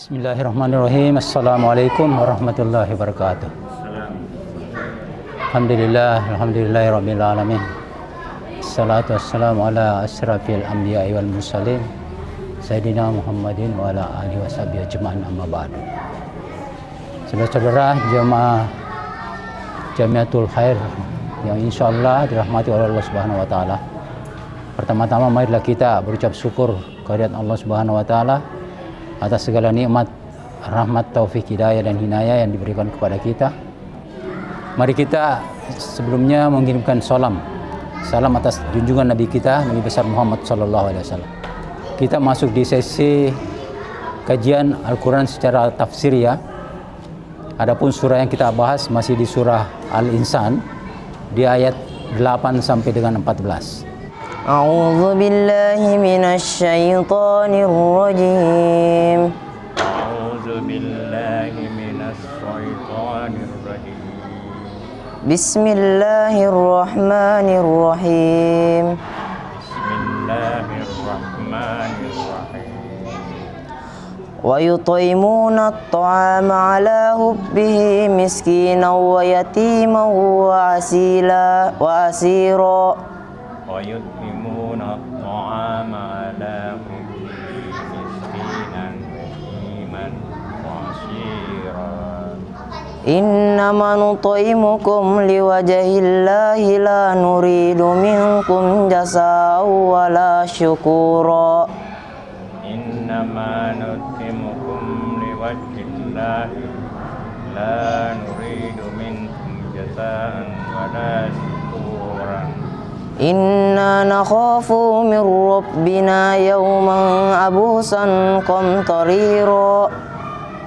Bismillahirrahmanirrahim. Assalamualaikum warahmatullahi wabarakatuh. Alhamdulillahirabbil alamin. Assalatu wassalamu ala asyrafil anbiya'i wal mursalin Sayyidina Muhammadin wa ala alihi washabihi ajma'in, amma ba'du. Saudara-saudara jemaah Jamiatul Khair yang insyaallah dirahmati oleh Allah Subhanahu wa taala. Pertama-tama marilah kita berucap syukur kehadirat Allah Subhanahu wa taala atas segala nikmat, rahmat, taufik, hidayah dan hinayah yang diberikan kepada kita. Mari kita sebelumnya mengirimkan salam atas junjungan Nabi kita, Nabi besar Muhammad sallallahu alaihi wasallam. Kita masuk di sesi kajian Al-Quran secara tafsir ya. Adapun surah yang kita bahas masih di surah Al-Insan di ayat 8 sampai dengan 14. A'udzu billahi minasy syaithanir rajim. A'udzu billahi minasy syaithanir rajim. Bismillahirrahmanirrahim. Bismillahirrahmanirrahim. Wa yut'imuna at-ta'ama 'ala hubbihi miskinan wa yatiman wa asira. ويطعمون الطعام على حبه مسكينا ويتيما واسيرا إنما نطعمكم لوجه الله لا نريد منكم جزاء ولا شكورا إنما نطعمكم لوجه الله لا نريد منكم جزاء ولا شكورا Inna nakhafu min rabbina yawman abusan qamtarira.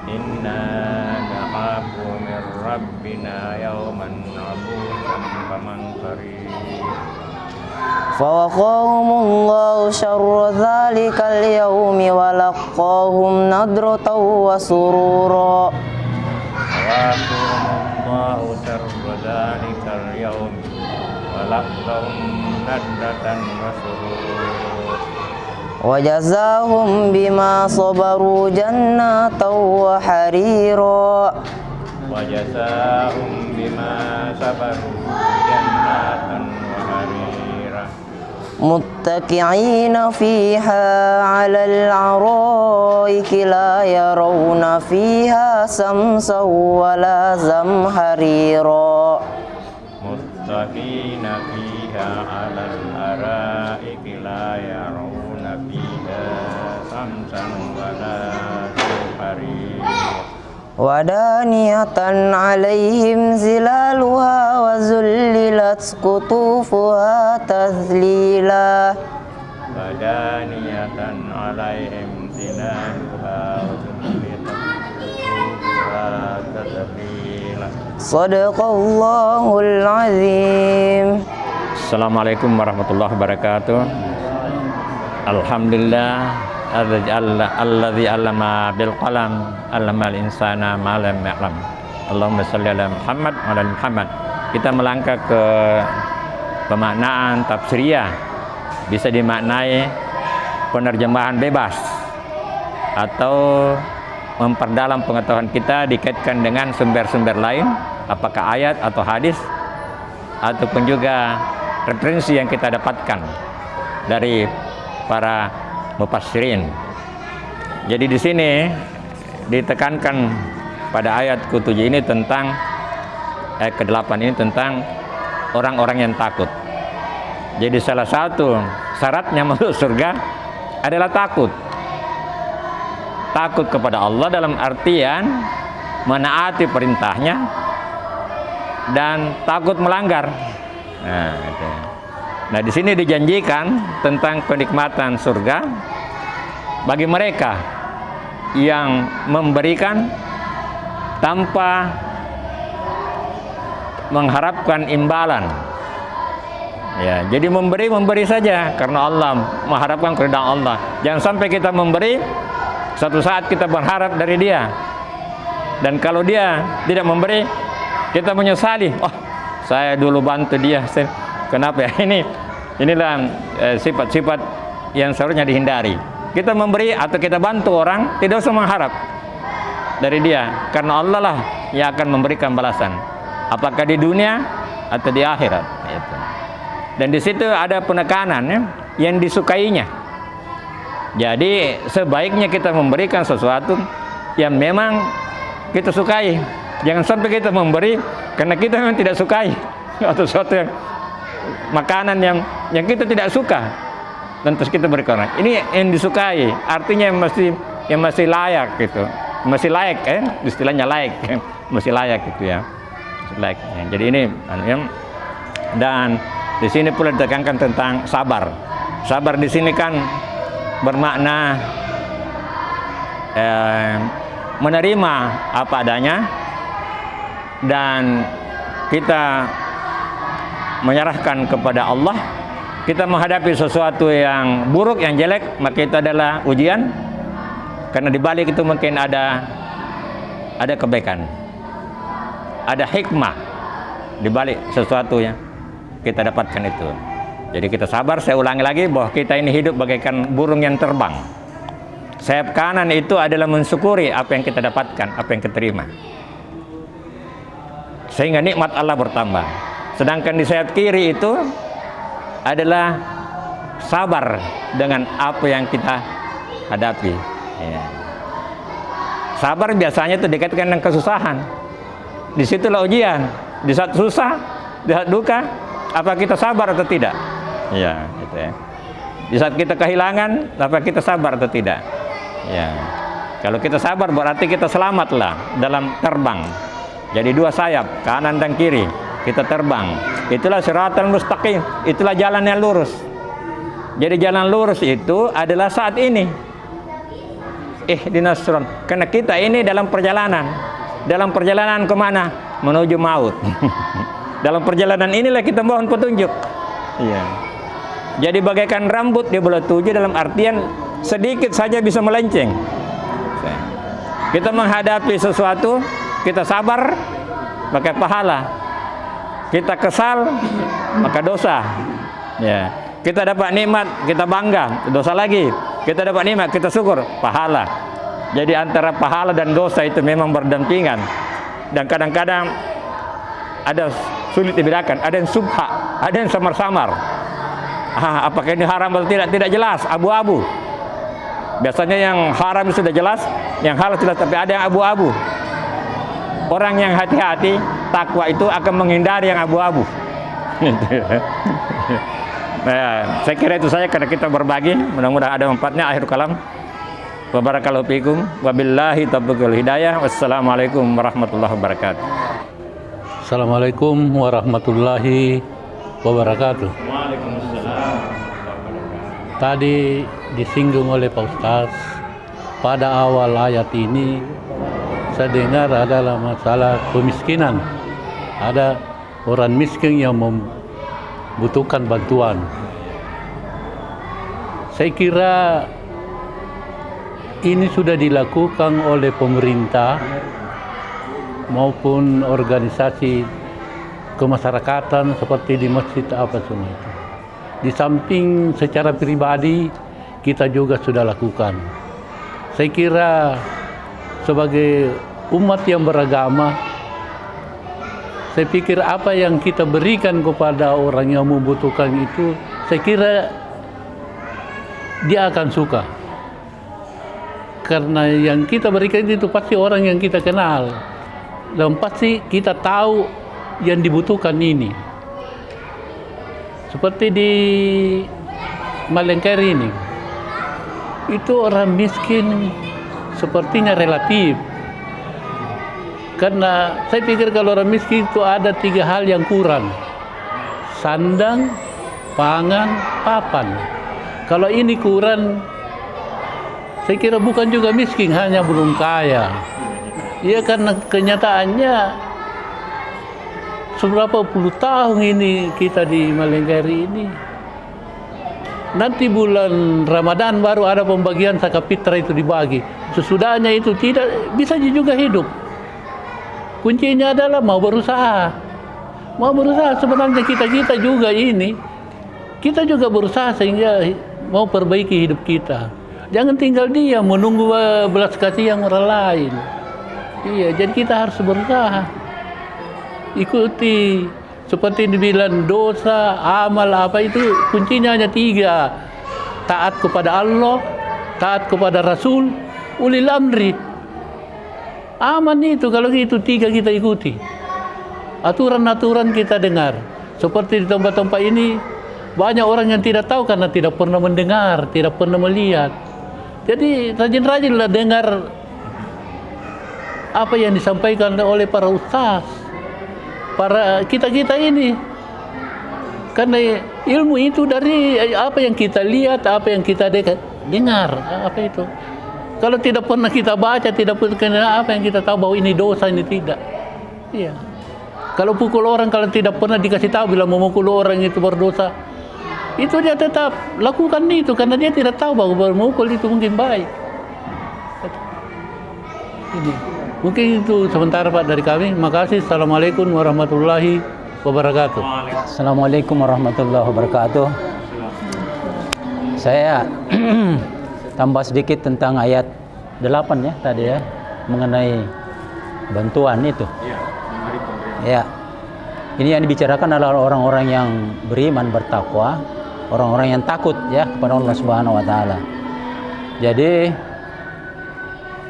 Inna nakhafu min rabbina yawman abusan qamtarira. Fawaqahumullahu syarra dhalikal yawmi wa laqahum nadratan wa surura. Fawaqahumullahu syarra dhalikal yawmi walaqahum nadratan wa surura. Wa jazahum bima sabaru jannatan wa harira. Wa jazahum bima sabaru jannatan wa harira. Muttaqi'ina fiha 'alal 'araiki la yarawna fiha samsan wa la zamharira. Muttaqina fiha 'alal araiki la yarawna fiha samsan wa la zamharira. Wadaniyatan 'alaihim zilaluha wa zullilat qutufuha tadhlila. Wadaniyatan 'alaihim zilaluha wa zullilat qutufuha tadhlila. Shadaqallahul azim. Assalamualaikum warahmatullahi wabarakatuh. Alhamdulillah alladzi 'allama bil qalam 'allamal insana ma lam ya'lam. Allahumma shalli ala Muhammad wa ala Muhammad. Kita melangkah ke pemaknaan tafsiriyah. Bisa dimaknai penerjemahan bebas atau memperdalam pengetahuan kita dikaitkan dengan sumber-sumber lain, apakah ayat atau hadis ataupun juga referensi yang kita dapatkan dari para mufassirin. Jadi di sini ditekankan pada ayat ke-7 ini tentang ayat ke-8 ini tentang orang-orang yang takut. Jadi salah satu syaratnya masuk surga adalah takut. Takut kepada Allah dalam artian menaati perintahnya dan takut melanggar. Nah, di sini dijanjikan tentang kenikmatan surga bagi mereka yang memberikan tanpa mengharapkan imbalan. Ya, jadi memberi saja karena Allah, mengharapkan keridhaan Allah. Jangan sampai kita memberi suatu saat kita berharap dari Dia. Dan kalau Dia tidak memberi, kita menyesali. Oh, saya dulu bantu Dia. Kenapa ya? Inilah sifat-sifat yang seharusnya dihindari. Kita memberi atau kita bantu orang, tidak usah mengharap. dari dia, karena Allah lah yang akan memberikan balasan, apakah di dunia atau di akhirat. Itu. Dan di situ ada penekanan ya, yang disukainya. Jadi sebaiknya kita memberikan sesuatu yang memang kita sukai. Jangan sampai kita memberi karena kita memang tidak sukai, atau sesuatu yang makanan yang kita tidak suka, dan terus kita berikan. Ini yang disukai, artinya yang masih layak gitu, masih layak, istilahnya layak, masih layak gitu ya, layak. Jadi ini dan di sini pula ditekankan tentang sabar. Sabar di sini kan bermakna menerima apa adanya, dan kita menyerahkan kepada Allah. Kita menghadapi sesuatu yang buruk, yang jelek, maka itu adalah ujian, karena di balik itu mungkin ada kebaikan, ada hikmah di balik sesuatu yang kita dapatkan itu. Jadi kita sabar. Saya ulangi lagi bahwa kita ini hidup bagaikan burung yang terbang. Sayap kanan itu adalah mensyukuri apa yang kita dapatkan, apa yang kita terima, sehingga nikmat Allah bertambah. Sedangkan di sayap kiri itu adalah sabar dengan apa yang kita hadapi. Ya. Sabar biasanya itu dikaitkan dengan kesusahan. Disitulah ujian. Di saat susah, di saat duka, apa kita sabar atau tidak? Ya, gitu ya. Di saat kita kehilangan, apa kita sabar atau tidak? Ya. Kalau kita sabar berarti kita selamatlah dalam terbang. Jadi dua sayap, kanan dan kiri. Kita terbang. Itulah siratal mustaqim. Itulah jalan yang lurus. Jadi jalan lurus itu adalah saat ini. Ihdinas sirat. Karena kita ini dalam perjalanan. Dalam perjalanan kemana? Menuju maut. Dalam perjalanan inilah kita mohon petunjuk. Iya. Jadi bagaikan rambut di bulan 7, dalam artian sedikit saja bisa melenceng. Kita menghadapi sesuatu, kita sabar, maka pahala. Kita kesal, maka dosa. Ya. Kita dapat nikmat, kita bangga, dosa lagi. Kita dapat nikmat, kita syukur, pahala. Jadi antara pahala dan dosa itu memang berdampingan. Dan kadang-kadang ada sulit dibedakan, ada yang subha, ada yang samar-samar. Apakah ini haram atau tidak? Tidak jelas, abu-abu. Biasanya yang haram sudah jelas, yang halal sudah, tapi ada yang abu-abu. Orang yang hati-hati, takwa itu akan menghindari yang abu-abu. Nah, saya kira itu saja karena kita berbagi. Mudah-mudahan ada manfaatnya. Akhir kalam. Wa barakallahu fikum. Wabillahi taufiq hidayah. Wassalamualaikum warahmatullahi wabarakatuh. Assalamualaikum warahmatullahi wabarakatuh. Waalaikumsalam. Tadi disinggung oleh Pak Ustaz, pada awal ayat ini saya dengar adalah masalah kemiskinan. Ada orang miskin yang membutuhkan bantuan. Saya kira ini sudah dilakukan oleh pemerintah maupun organisasi kemasyarakatan seperti di masjid apa semua itu. Di samping secara pribadi kita juga sudah lakukan. Saya kira sebagai umat yang beragama, saya pikir apa yang kita berikan kepada orang yang membutuhkan itu, saya kira dia akan suka. Karena yang kita berikan itu pasti orang yang kita kenal. Dan pasti kita tahu yang dibutuhkan ini. Seperti di Malengkeri ini, itu orang miskin sepertinya relatif. Karena saya pikir kalau orang miskin itu ada 3 hal yang kurang: sandang, pangan, papan. Kalau ini kurang, saya kira bukan juga miskin, hanya belum kaya. Ya, karena kenyataannya seberapa puluh tahun ini kita di Malengkeri ini. Nanti bulan Ramadan baru ada pembagian zakat fitrah itu dibagi. Sesudahnya itu tidak bisa juga hidup. Kuncinya adalah mau berusaha. Mau berusaha. Sebenarnya kita juga ini, kita juga berusaha sehingga mau perbaiki hidup kita. Jangan tinggal diam menunggu belas kasihan orang lain. Iya, jadi kita harus berusaha ikuti seperti dibilang dosa, amal apa itu kuncinya hanya 3. Taat kepada Allah, taat kepada Rasul, ulil amri. Aman itu kalau itu 3 kita ikuti. Aturan-aturan kita dengar. Seperti di tempat-tempat ini banyak orang yang tidak tahu karena tidak pernah mendengar, tidak pernah melihat. Jadi rajin-rajinlah dengar apa yang disampaikan oleh para ustaz, para kita-kita ini. Karena ilmu itu dari apa yang kita lihat, apa yang kita dengar, apa itu. Kalau tidak pernah kita baca, tidak pernah apa yang kita tahu bahwa ini dosa, ini tidak. Iya. Kalau pukul orang, kalau tidak pernah dikasih tahu bila memukul orang itu berdosa, itu dia tetap lakukan itu karena dia tidak tahu bahwa memukul itu mungkin baik. Ini. Mungkin itu sementara Pak dari kami. Makasih. Assalamualaikum warahmatullahi wabarakatuh. Assalamualaikum warahmatullahi wabarakatuh. Saya tambah sedikit tentang ayat 8 ya tadi ya, mengenai bantuan itu. Ya. Ini yang dibicarakan adalah orang-orang yang beriman, bertakwa, orang-orang yang takut ya kepada Allah Subhanahu wa taala. Jadi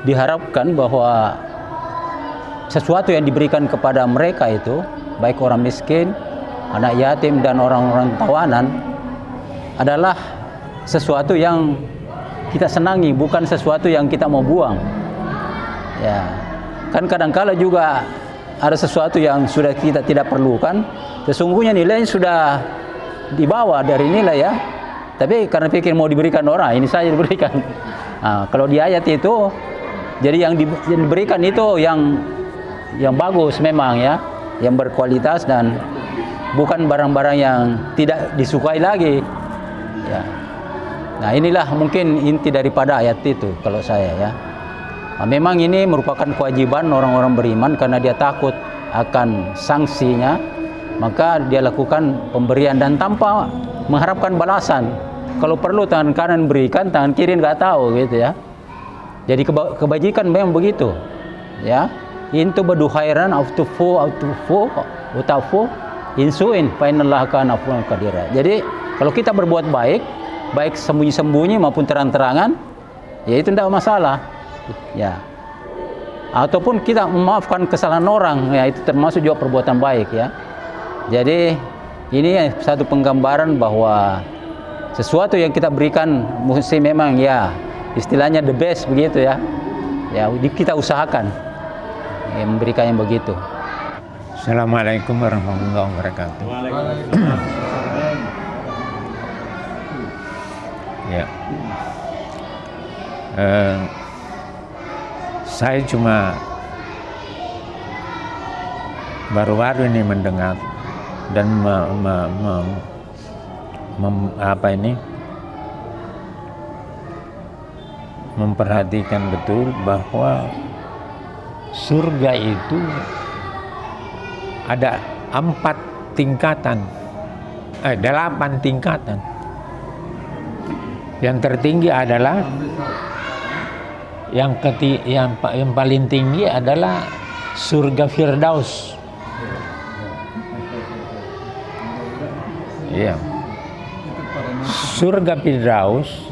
diharapkan bahwa sesuatu yang diberikan kepada mereka itu, baik orang miskin, anak yatim dan orang-orang tawanan, adalah sesuatu yang kita senangi, bukan sesuatu yang kita mau buang. Ya. Kan kadang-kala juga ada sesuatu yang sudah kita tidak perlukan, sesungguhnya nilainya sudah dibawa dari nilai ya, tapi karena pikir mau diberikan orang, ini saja diberikan. Nah, kalau di ayat itu, jadi yang diberikan itu yang bagus memang ya, yang berkualitas dan bukan barang-barang yang tidak disukai lagi. Ya. Nah inilah mungkin inti daripada ayat itu kalau saya ya. Nah, memang ini merupakan kewajiban orang-orang beriman karena dia takut akan sanksinya, maka dia lakukan pemberian dan tanpa mengharapkan balasan. Kalau perlu tangan kanan berikan, tangan kiri nggak tahu gitu ya. Jadi kebajikan memang begitu ya. Intu badu khairan autufu utafu insuin fa innallaha kana afuwan qadira. Jadi kalau kita berbuat baik, baik sembunyi-sembunyi maupun terang-terangan, ya itu tidak masalah. Ya. Ataupun kita memaafkan kesalahan orang, ya itu termasuk juga perbuatan baik ya. Jadi ini satu penggambaran bahwa sesuatu yang kita berikan mesti memang ya istilahnya the best begitu ya. Ya kita usahakan ya, memberikan yang begitu. Assalamualaikum warahmatullahi wabarakatuh. Ya. Saya cuma baru-baru ini mendengar dan memperhatikan betul bahwa surga itu ada 4 tingkatan, 8 tingkatan. Yang tertinggi adalah yang paling tinggi adalah surga Firdaus. Iya. Surga Firdaus,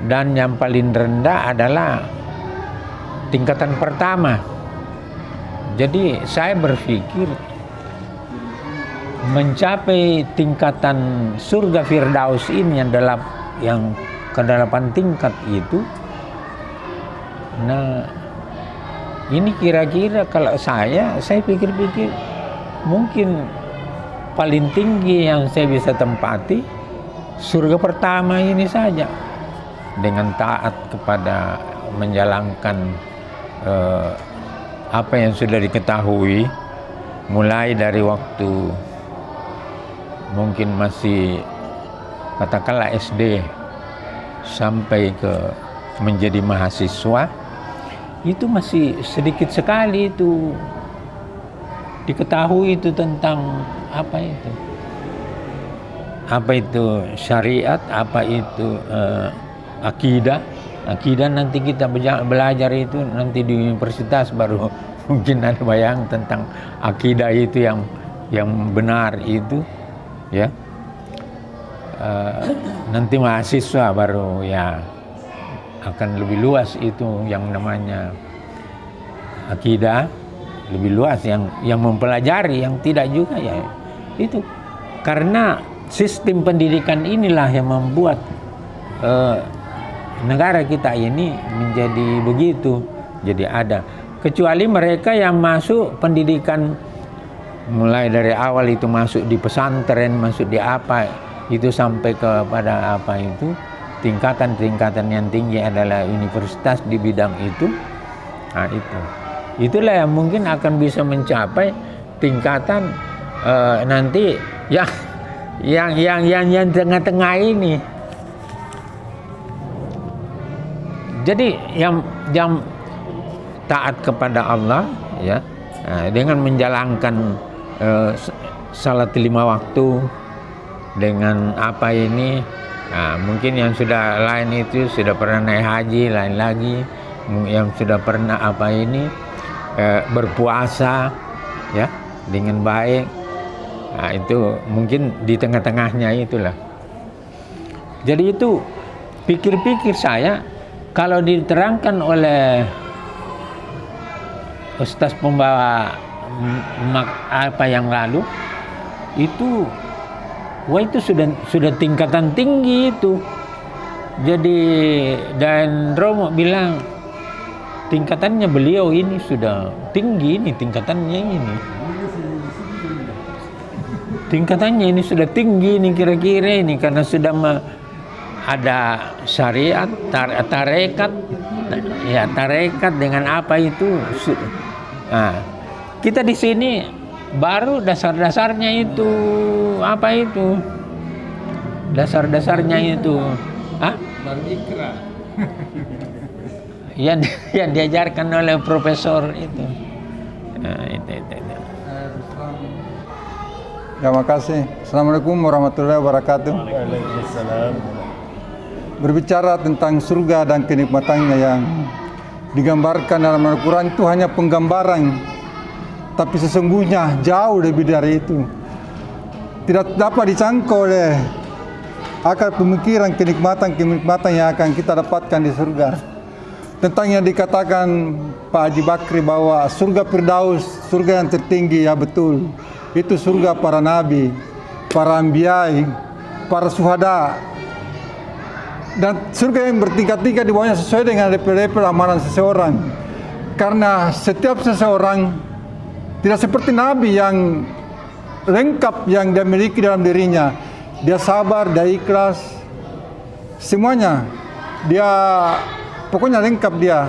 dan yang paling rendah adalah tingkatan pertama. Jadi saya berpikir mencapai tingkatan surga Firdaus ini yang ke-8 tingkat itu. Nah, ini kira-kira kalau saya pikir-pikir mungkin paling tinggi yang saya bisa tempati surga pertama ini saja, dengan taat kepada menjalankan apa yang sudah diketahui mulai dari waktu mungkin masih katakanlah SD sampai ke menjadi mahasiswa. Itu masih sedikit sekali itu diketahui itu tentang apa itu syariat, apa itu akidah, Akidah nanti kita belajar itu nanti di universitas baru mungkin ada bayang tentang akidah itu yang benar itu, ya. Nanti mahasiswa baru ya akan lebih luas itu yang namanya akidah, lebih luas yang mempelajari, yang tidak juga ya itu. Karena sistem pendidikan inilah yang membuat negara kita ini menjadi begitu. Jadi ada, kecuali mereka yang masuk pendidikan mulai dari awal itu masuk di pesantren, masuk di apa itu sampai kepada apa itu tingkatan yang tinggi adalah universitas di bidang itu. Nah itulah yang mungkin akan bisa mencapai tingkatan nanti yang tengah-tengah ini. Jadi yang taat kepada Allah ya, dengan menjalankan salat 5 waktu dengan apa ini, mungkin yang sudah lain itu sudah pernah naik haji, lain lagi yang sudah pernah apa ini berpuasa ya dengan baik. Nah, itu mungkin di tengah-tengahnya itulah. Jadi itu pikir-pikir saya kalau diterangkan oleh Ustaz pembawa apa yang lalu itu, wah itu sudah tingkatan tinggi itu. Jadi dan Romo bilang tingkatannya beliau ini sudah tinggi, ini tingkatannya ini. Tingkatannya ini sudah tinggi ini kira-kira ini karena sudah ada syariat, tarekat, ya tarekat dengan apa itu. Nah, kita di sini baru dasar-dasarnya itu apa itu? Dasar-dasarnya itu, Baru ikra. yang diajarkan oleh profesor itu. Nah, itu. Terima kasih. Assalamualaikum warahmatullahi wabarakatuh. Waalaikumsalam. Berbicara tentang surga dan kenikmatannya yang digambarkan dalam Al-Quran itu hanya penggambaran, tapi sesungguhnya jauh lebih dari itu. Tidak dapat dijangkau oleh akal pemikiran kenikmatan yang akan kita dapatkan di surga. Tentang yang dikatakan Pak Haji Bakri bahwa surga Firdaus, surga yang tertinggi, ya betul. Itu surga para nabi, para anbiya, para syuhada. Dan surga yang bertingkat-tingkat di bawahnya sesuai dengan level-level amalan seseorang. Karena setiap seseorang tidak seperti nabi yang lengkap yang dia miliki dalam dirinya. Dia sabar, dia ikhlas, semuanya. Dia pokoknya lengkap dia.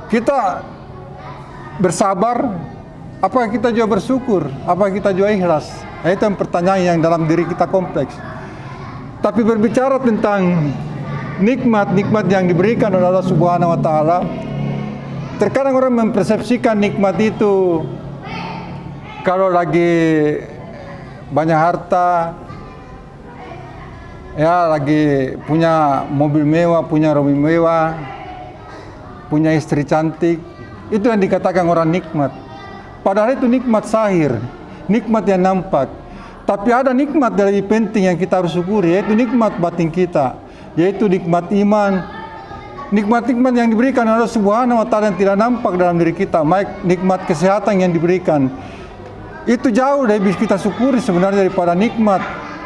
Kita bersabar, apa kita juga bersyukur, apa kita juga ikhlas. Nah, itu yang pertanyaan yang dalam diri kita kompleks. Tapi berbicara tentang nikmat-nikmat yang diberikan oleh Allah Subhanahu wa taala, terkadang orang mempersepsikan nikmat itu kalau lagi banyak harta, ya lagi punya mobil mewah, punya rumah mewah, punya istri cantik, itu yang dikatakan orang nikmat. Padahal itu nikmat zahir, nikmat yang nampak. Tapi ada nikmat yang lebih penting yang kita harus syukuri, yaitu nikmat batin kita, yaitu nikmat iman, nikmat-nikmat yang diberikan oleh Allah Subhanahu wa taala yang tidak nampak dalam diri kita, baik nikmat kesehatan yang diberikan. Itu jauh lebih kita syukuri sebenarnya daripada nikmat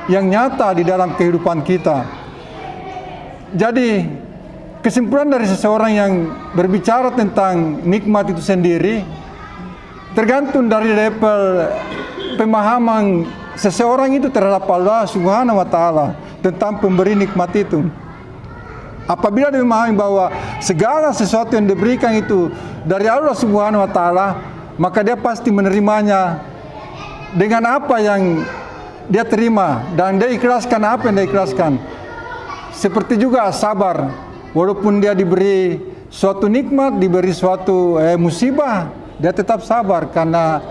yang nyata di dalam kehidupan kita. Jadi kesimpulan dari seseorang yang berbicara tentang nikmat itu sendiri tergantung dari level pemahaman seseorang itu terhadap Allah Subhanahu wa taala tentang pemberi nikmat itu. Apabila dia memahami bahwa segala sesuatu yang diberikan itu dari Allah Subhanahu wa taala, maka dia pasti menerimanya dengan apa yang dia terima dan dia ikhlaskan apa yang dia ikhlaskan. Seperti juga sabar, walaupun dia diberi suatu nikmat, diberi suatu musibah, dia tetap sabar karena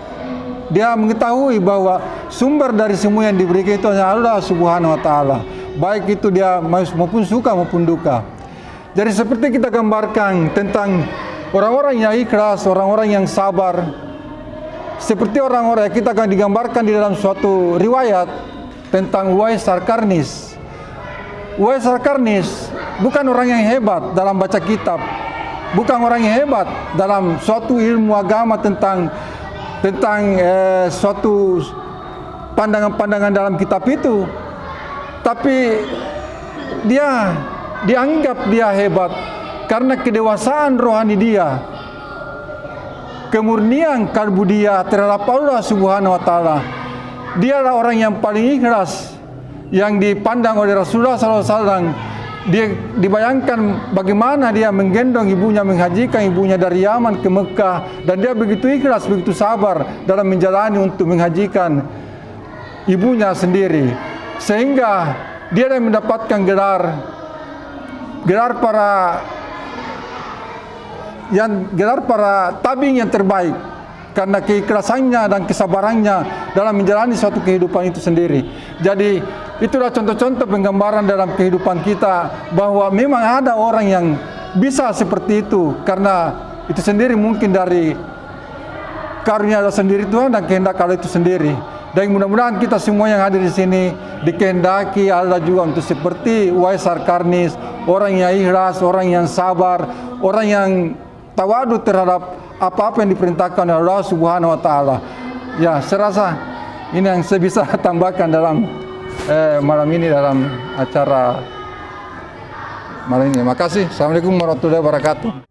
dia mengetahui bahwa sumber dari semua yang diberikan itu hanya Allah Subhanahu wa taala. Baik itu dia maupun suka maupun duka. Jadi seperti kita gambarkan tentang orang-orang yang ikhlas, orang-orang yang sabar. Seperti orang-orang yang kita akan digambarkan di dalam suatu riwayat tentang Uwais Al-Qarnis. Uwais Al-Qarnis bukan orang yang hebat dalam baca kitab, bukan orang yang hebat dalam suatu ilmu agama tentang suatu pandangan-pandangan dalam kitab itu, tapi dia dianggap dia hebat karena kedewasaan rohani dia, kemurnian kalbu dia terhadap Allah Subhanahu wa taala. Dia adalah orang yang paling ikhlas yang dipandang oleh Rasulullah SAW. Dia dibayangkan bagaimana dia menggendong ibunya, menghajikan ibunya dari Yaman ke Mekah, dan dia begitu ikhlas, begitu sabar dalam menjalani untuk menghajikan ibunya sendiri, sehingga dia yang mendapatkan gelar para tabi'in yang terbaik karena keikhlasannya dan kesabarannya dalam menjalani suatu kehidupan itu sendiri. Jadi itulah contoh-contoh penggambaran dalam kehidupan kita bahwa memang ada orang yang bisa seperti itu karena itu sendiri mungkin dari karunia Allah sendiri Tuhan dan kehendak Allah itu sendiri. Dan mudah-mudahan kita semua yang hadir di sini dikehendaki Allah juga untuk seperti Uwais Al-Qarnis, orang yang ikhlas, orang yang sabar, orang yang tawadu terhadap apa-apa yang diperintahkan oleh Allah Subhanahu wa taala. Ya, saya rasa ini yang saya bisa tambahkan dalam malam ini dalam acara malam ini. Terima kasih. Assalamualaikum warahmatullahi wabarakatuh.